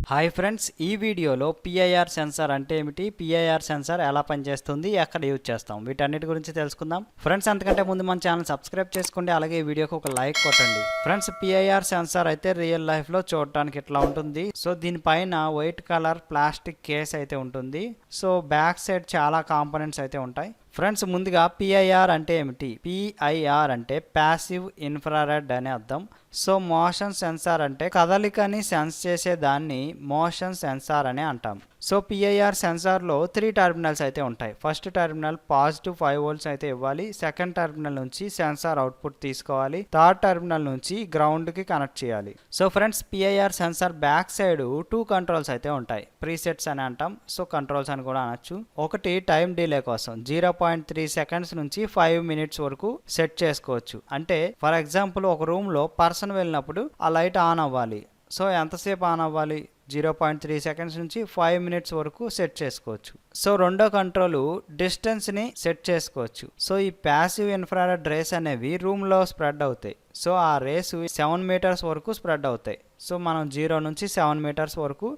Hi friends, ఈ వీడియోలో PIR sensor అంటే ఏమిటి, పిఐఆర్ సెన్సార్ ఎలా పనిచేస్తుంది, ఎక్కడ యూజ్ చేస్తాం, వీటన్నిటి గురించి తెలుసుకుందాం. ఫ్రెండ్స్, అంతకంటే ముందు మన ఛానల్ సబ్స్క్రైబ్ చేసుకోండి, అలాగే ఈ వీడియోకి ఒక లైక్ కొట్టండి. ఫ్రెండ్స్, పిఐఆర్ సెన్సార్ అయితే రియల్ లైఫ్లో చూడటానికి ఇట్లా ఉంటుంది. సో దీనిపైన వైట్ కలర్ ప్లాస్టిక్ కేస్ అయితే ఉంటుంది. సో బ్యాక్ సైడ్ చాలా కాంపోనెంట్స్ అయితే ఉంటాయి. ఫ్రెండ్స్, ముందుగా పిఐఆర్ అంటే ఏమిటి? పిఐఆర్ అంటే ప్యాసివ్ ఇన్ఫ్రారెడ్ అని అర్థం. సో మోషన్ సెన్సార్ అంటే కదలికని సెన్స్ చేసే దాన్ని మోషన్ సెన్సార్ అని అంటాం. సో పిఐఆర్ సెన్సార్లో 3 టెర్మినల్స్ అయితే ఉంటాయి. ఫస్ట్ టెర్మినల్ పాజిటివ్ 5 వోల్ట్స్ అయితే ఇవ్వాలి. సెకండ్ టెర్మినల్ నుంచి సెన్సార్ అవుట్పుట్ తీసుకోవాలి. థర్డ్ టెర్మినల్ నుంచి గ్రౌండ్కి కనెక్ట్ చేయాలి. So friends, PIR sensor back side 2 controls అయితే ఉంటాయి. ప్రీసెట్స్ అని అంటాం. సో కంట్రోల్స్ అని కూడా అనొచ్చు. ఒకటి టైం డిలే కోసం 0.3 సెకండ్స్ నుంచి 5 మినిట్స్ వరకు సెట్ చేసుకోవచ్చు. అంటే ఫర్ ఎగ్జాంపుల్, ఒక రూమ్లో పర్సన్ వెళ్ళినప్పుడు ఆ లైట్ ఆన్ అవ్వాలి. సో ఎంతసేపు ఆన్ అవ్వాలి? 0.3 సెకండ్స్ నుంచి 5 మినిట్స్ వరకు సెట్ చేసుకోవచ్చు. సో రెండో కంట్రోల్ డిస్టెన్స్ని సెట్ చేసుకోవచ్చు. సో ఈ ప్యాసివ్ ఇన్ఫ్రారెడ్ రేస్ అనేవి రూమ్లో స్ప్రెడ్ అవుతాయి. సో ఆ రేస్ 7 మీటర్స్ వరకు స్ప్రెడ్ అవుతాయి. సో మనం 0 నుంచి 7 మీటర్స్ వరకు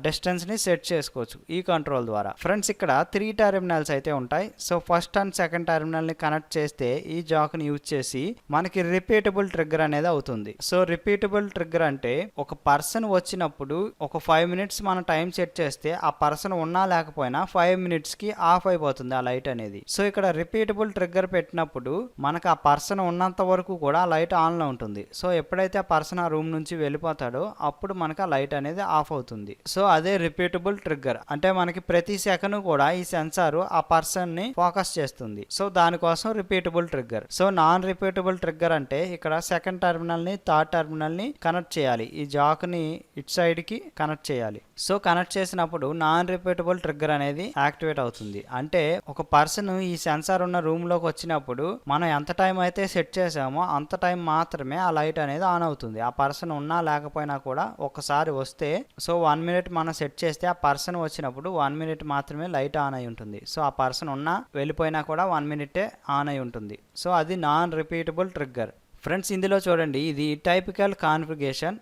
డిస్టెన్స్ని సెట్ చేసుకోవచ్చు ఈ కంట్రోల్ ద్వారా. ఫ్రెండ్స్, ఇక్కడ 3 టెర్మినల్స్ అయితే ఉంటాయి. సో ఫస్ట్ అండ్ సెకండ్ టెర్మినల్ని కనెక్ట్ చేస్తే ఈ జాక్ని యూజ్ చేసి మనకి రిపీటబుల్ ట్రిగ్గర్ అనేది అవుతుంది. సో రిపీటబుల్ ట్రిగ్గర్ అంటే ఒక పర్సన్ వచ్చినప్పుడు ఒక 5 మినిట్స్ మనం టైం సెట్ చేస్తే ఆ పర్సన్ ఉన్నా లేకపోయినా 5 మినిట్స్కి ఆఫ్ అయిపోతుంది ఆ లైట్ అనేది. సో ఇక్కడ రిపీటబుల్ ట్రిగ్గర్ పెట్టినప్పుడు మనకు ఆ పర్సన్ ఉన్నంత వరకు కూడా ఆ లైట్ ఆన్లో ఉంటుంది. సో ఎప్పుడైతే ఆ పర్సన్ ఆ రూమ్ నుంచి వెళ్ళిపోతాడో అప్పుడు మనకు ఆ లైట్ అనేది ఆఫ్ అవుతుంది. సో అదే రిపీటబుల్ ట్రిగ్గర్ అంటే మనకి ప్రతి సెకండ్ కూడా ఈ సెన్సార్ ఆ పర్సన్ ని ఫోకస్ చేస్తుంది. సో దానికోసం repeatable trigger. So non repeatable trigger అంటే ఇక్కడ సెకండ్ టెర్మినల్ ని థర్డ్ టెర్మినల్ ని కనెక్ట్ చేయాలి. ఈ జాక్ ని ఇటు సైడ్ కి కనెక్ట్ చేయాలి. సో కనెక్ట్ చేసినప్పుడు నాన్ రిపీటబుల్ ట్రిగ్గర్ అనేది యాక్టివేట్ అవుతుంది. అంటే ఒక పర్సన్ ఈ సెన్సార్ ఉన్న రూమ్ లోకి వచ్చినప్పుడు మనం ఎంత టైం అయితే సెట్ చేసామో అంత టైం మాత్రమే ఆ లైట్ అనేది ఆన్ అవుతుంది. ఆ పర్సన్ ఉన్నా లేకపోయినా కూడా ఒకసారి వస్తే సో 1 మినిట్ మనం సెట్ చేస్తే ఆ పర్సన్ వచ్చినప్పుడు 1 మినిట్ మాత్రమే లైట్ ఆన్ అయి ఉంటుంది. సో ఆ పర్సన్ ఉన్నా వెళ్ళిపోయినా కూడా 1 మినిటే ఆన్ అయి ఉంటుంది. సో అది నాన్ రిపీటబుల్ ట్రిగ్గర్. ఫ్రెండ్స్, ఇందులో చూడండి, ఇది టైపికల్ కాన్ఫిగరేషన్.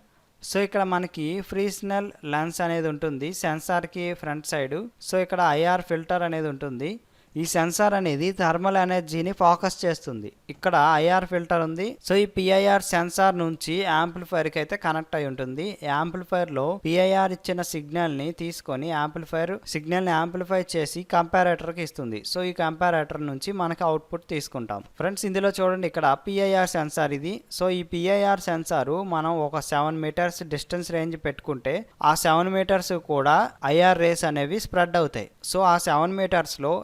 సో ఇక్కడ మనకి ఫ్రీస్నెల్ లెన్స్ అనేది ఉంటుంది సెన్సార్కి ఫ్రంట్ సైడ్. సో ఇక్కడ ఐఆర్ ఫిల్టర్ అనేది ఉంటుంది. ఈ సెన్సార్ అనేది థర్మల్ ఎనర్జీని ఫోకస్ చేస్తుంది. ఇక్కడ ఐఆర్ ఫిల్టర్ ఉంది. సో ఈ పిఐఆర్ సెన్సార్ నుంచి యాంప్లిఫైర్కి అయితే కనెక్ట్ అయి ఉంటుంది. యాంప్లిఫైర్లో పిఐఆర్ ఇచ్చిన సిగ్నల్ని తీసుకొని యాంప్లిఫైర్ సిగ్నల్ని యాంప్లిఫై చేసి కంపారేటర్కి ఇస్తుంది. సో ఈ కంపారేటర్ నుంచి మనకి అవుట్పుట్ తీసుకుంటాం. ఫ్రెండ్స్, ఇందులో చూడండి, ఇక్కడ పిఐఆర్ సెన్సార్ ఇది. సో ఈ పిఐఆర్ సెన్సార్ మనం ఒక 7 మీటర్స్ డిస్టెన్స్ రేంజ్ పెట్టుకుంటే ఆ 7 మీటర్స్ కూడా ఐఆర్ రేస్ అనేవి స్ప్రెడ్ అవుతాయి. సో ఆ 7 మీటర్స్లో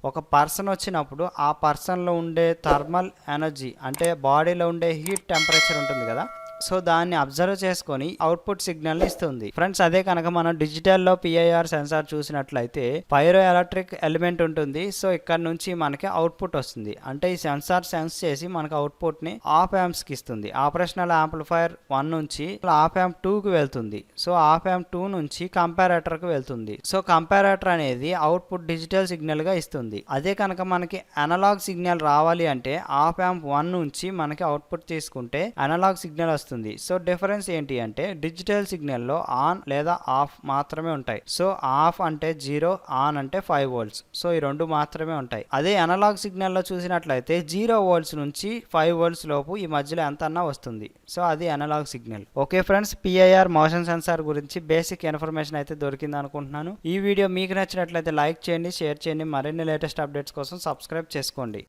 ఒక పర్సన్ వచ్చినప్పుడు ఆ పర్సన్లో ఉండే థర్మల్ ఎనర్జీ అంటే బాడీలో ఉండే హీట్ టెంపరేచర్ ఉంటుంది కదా, సో దాన్ని అబ్జర్వ్ చేసుకొని అవుట్పుట్ సిగ్నల్ని ఇస్తుంది. ఫ్రెండ్స్, అదే కనుక మనం డిజిటల్లో పిఐఆర్ సెన్సార్ చూసినట్లయితే పైరో ఎలక్ట్రిక్ ఎలిమెంట్ ఉంటుంది. సో ఇక్కడ నుంచి మనకి అవుట్పుట్ వస్తుంది. అంటే ఈ సెన్సార్ సెన్స్ చేసి మనకి అవుట్పుట్ని ఆఫ్ యాంప్స్కి ఇస్తుంది. ఆపరేషనల్ యాంప్లిఫైర్ 1 నుంచి ఆఫ్ యాంప్ 2కి వెళ్తుంది. సో ఆఫ్ యాంప్ 2 నుంచి కంపారేటర్కి వెళ్తుంది. సో కంపారేటర్ అనేది అవుట్పుట్ డిజిటల్ సిగ్నల్గా ఇస్తుంది. అదే కనుక మనకి అనలాగ్ సిగ్నల్ రావాలి అంటే ఆఫ్ యాంప్ 1 నుంచి మనకి అవుట్పుట్ తీసుకుంటే అనలాగ్ సిగ్నల్ వస్తుంది. సో డిఫరెన్స్ ఏంటి అంటే డిజిటల్ సిగ్నల్లో ఆన్ లేదా ఆఫ్ మాత్రమే ఉంటాయి. సో ఆఫ్ అంటే 0, ఆన్ అంటే 5 వోల్ట్స్. సో ఈ రెండు మాత్రమే ఉంటాయి. అదే అనలాగ్ సిగ్నల్లో చూసినట్లయితే 0 వోల్ట్స్ నుంచి 5 వోల్ట్స్ లోపు ఈ మధ్యలో ఎంత అన్నా వస్తుంది. సో అది analog signal. Okay friends, PIR motion sensor గురించి బేసిక్ ఇన్ఫర్మేషన్ అయితే దొరికింది అనుకుంటున్నాను. ఈ వీడియో మీకు నచ్చినట్లయితే లైక్ చేయండి, షేర్ చేయండి. మరిన్ని లేటెస్ట్ అప్డేట్స్ కోసం సబ్స్క్రైబ్ చేసుకోండి.